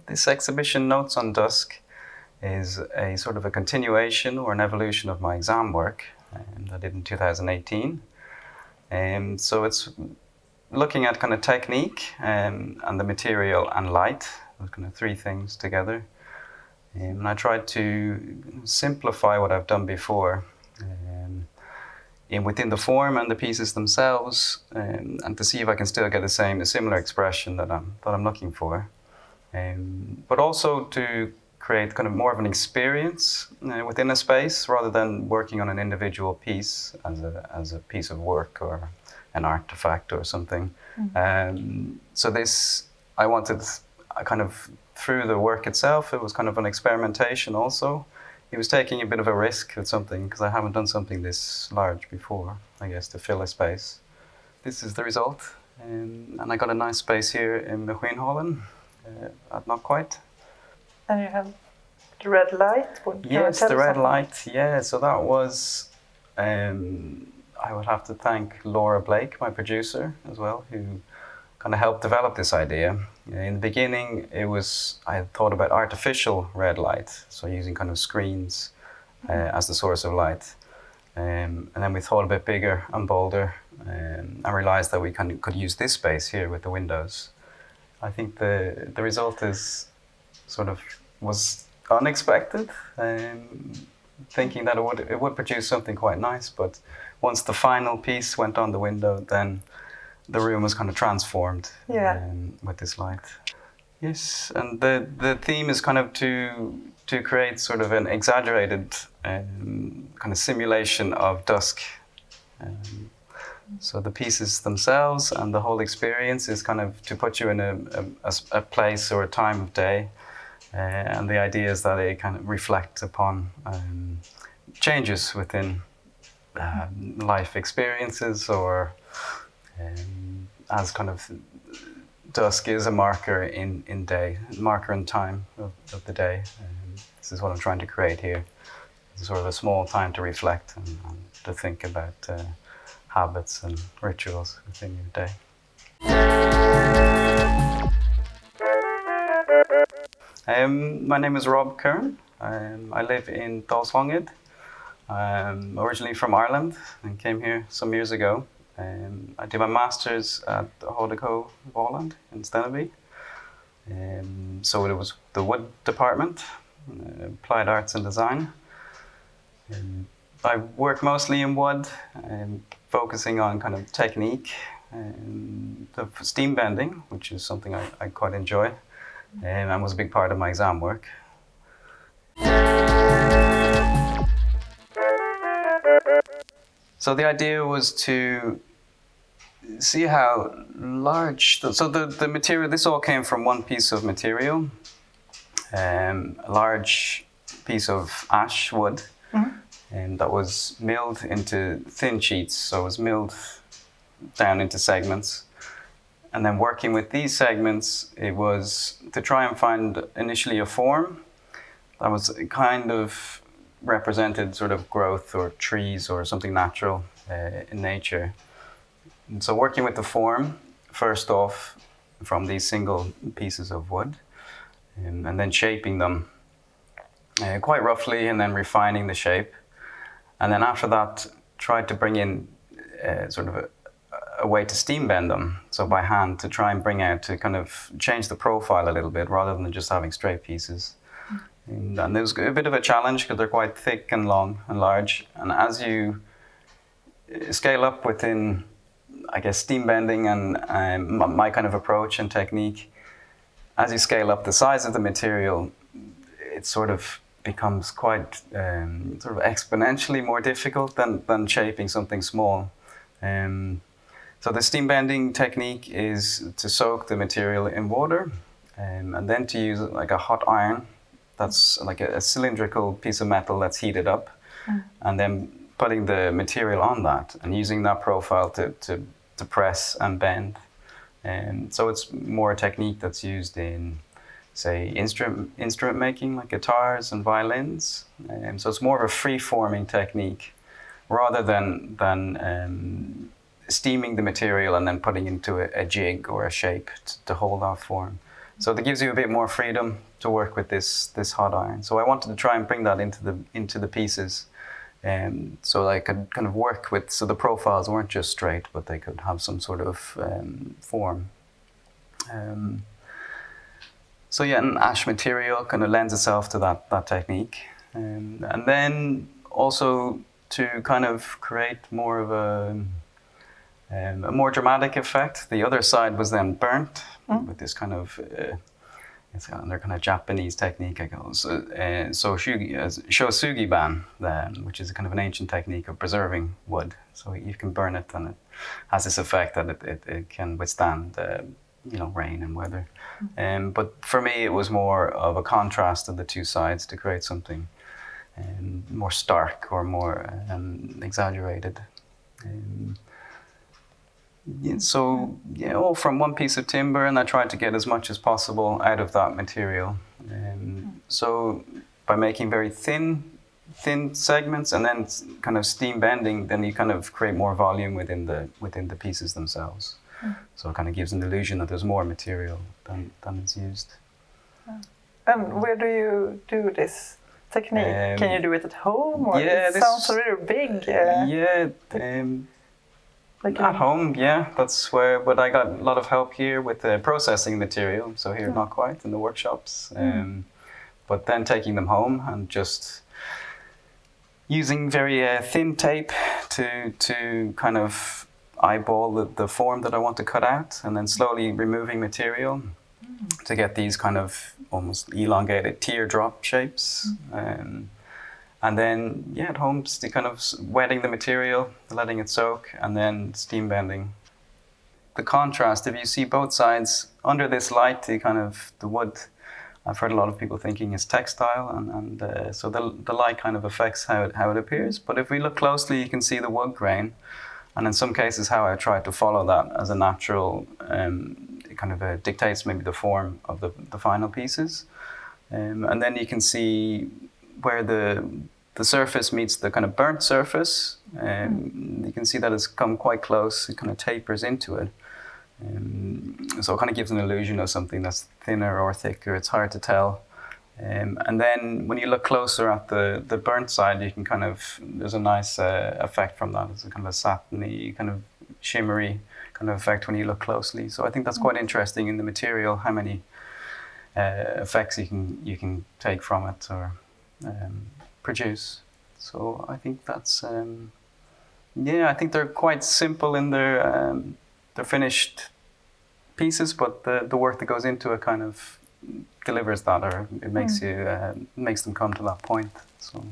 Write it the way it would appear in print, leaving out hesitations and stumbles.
This exhibition, Notes on Dusk, is a sort of a continuation or an evolution of my exam work that I did in 2018. So it's looking at kind of technique and the material and light, those kind of three things together. And I tried to simplify what I've done before within the form and the pieces themselves, and to see if I can still get a similar expression that I'm looking for. But also to create kind of more of an experience within a space rather than working on an individual piece as a piece of work or an artifact or something. So this, I wanted kind of through the work itself, it was kind of an experimentation also. It was taking a bit of a risk with something because I haven't done something this large before, I guess, to fill a space. This is the result. And I got a nice space here in Maskinhallen. Not quite. And you have the red light? Yes, the red light. Yeah, so that was, I would have to thank Laura Blake, my producer as well, who kind of helped develop this idea. In the beginning, I had thought about artificial red light, so using kind of screens as the source of light. And then we thought a bit bigger and bolder and realized that we could use this space here with the windows. I think the result was unexpected, thinking that it would produce something quite nice, but once the final piece went on the window, then the room was kind of transformed with this light. Yes, and the theme is kind of to create sort of an exaggerated kind of simulation of dusk. So the pieces themselves and the whole experience is kind of to put you in a place or a time of day. And the idea is that they kind of reflect upon changes within life experiences, or as kind of dusk is a marker in time of the day. This is what I'm trying to create here. It's sort of a small time to reflect and to think about habits and rituals within your day. My name is Rob Curran. I live in Dalslonged. I'm originally from Ireland and came here some years ago. I did my master's at Hodeco Holland in Steneby. So it was the wood department, applied arts and design. I work mostly in wood, focusing on kind of technique and steam bending, which is something I quite enjoy, and was a big part of my exam work. So the idea was to see how large, so the material, this all came from one piece of material, a large piece of ash wood, and that was milled into thin sheets, so it was milled down into segments. And then working with these segments, it was to try and find initially a form that was kind of represented sort of growth or trees or something natural in nature. And so working with the form, first off, from these single pieces of wood, and then shaping them quite roughly, and then refining the shape. And then after that, tried to bring in sort of a way to steam bend them, so by hand, to try and bring out, to kind of change the profile a little bit rather than just having straight pieces. And it was a bit of a challenge because they're quite thick and long and large. And as you scale up within, I guess, steam bending and my kind of approach and technique, as you scale up the size of the material, it sort of becomes quite sort of exponentially more difficult than shaping something small. So the steam bending technique is to soak the material in water, and then to use like a hot iron. That's like a cylindrical piece of metal that's heated up, and then putting the material on that and using that profile to press and bend. And so it's more a technique that's used in, say, instrument making, like guitars and violins. So it's more of a free-forming technique rather than steaming the material and then putting into a jig or a shape to hold that form. So that gives you a bit more freedom to work with this hot iron. So I wanted to try and bring that into the pieces, so I could kind of work with, so the profiles weren't just straight, but they could have some sort of form. So yeah, an ash material kind of lends itself to that technique, and then also to kind of create more of a more dramatic effect. The other side was then burnt with this kind of it's another kind of Japanese technique, I guess. So shosugiban, which is a kind of an ancient technique of preserving wood. So you can burn it, and it has this effect that it can withstand rain and weather. But for me, it was more of a contrast of the two sides to create something more stark or more exaggerated. All from one piece of timber, and I tried to get as much as possible out of that material. So by making very thin segments and then kind of steam bending, then you kind of create more volume within the pieces themselves. So it kind of gives an illusion that there's more material than is used. And where do you do this technique? Can you do it at home? Or it sounds really big. At home, that's where. But I got a lot of help here with the processing material. So here, not quite in the workshops. But then taking them home and just using very thin tape to kind of eyeball the form that I want to cut out, and then slowly removing material to get these kind of almost elongated teardrop shapes. And then, at home, kind of wetting the material, letting it soak, and then steam bending. The contrast, if you see both sides, under this light, the wood, I've heard a lot of people thinking is textile, and so the light kind of affects how it appears. But if we look closely, you can see the wood grain, and in some cases how I try to follow that as a natural, it dictates maybe the form of the final pieces. And then you can see where the surface meets the kind of burnt surface. You can see that it's come quite close. It kind of tapers into it. So it kind of gives an illusion of something that's thinner or thicker. It's hard to tell. And then when you look closer at the burnt side, you can there's a nice effect from that. It's a kind of a satiny, kind of shimmery kind of effect when you look closely. So I think that's quite interesting in the material, how many effects you can take from it or produce. So I think that's I think they're quite simple in their finished pieces, but the work that goes into it kind of delivers that, or it makes makes them come to that point. So.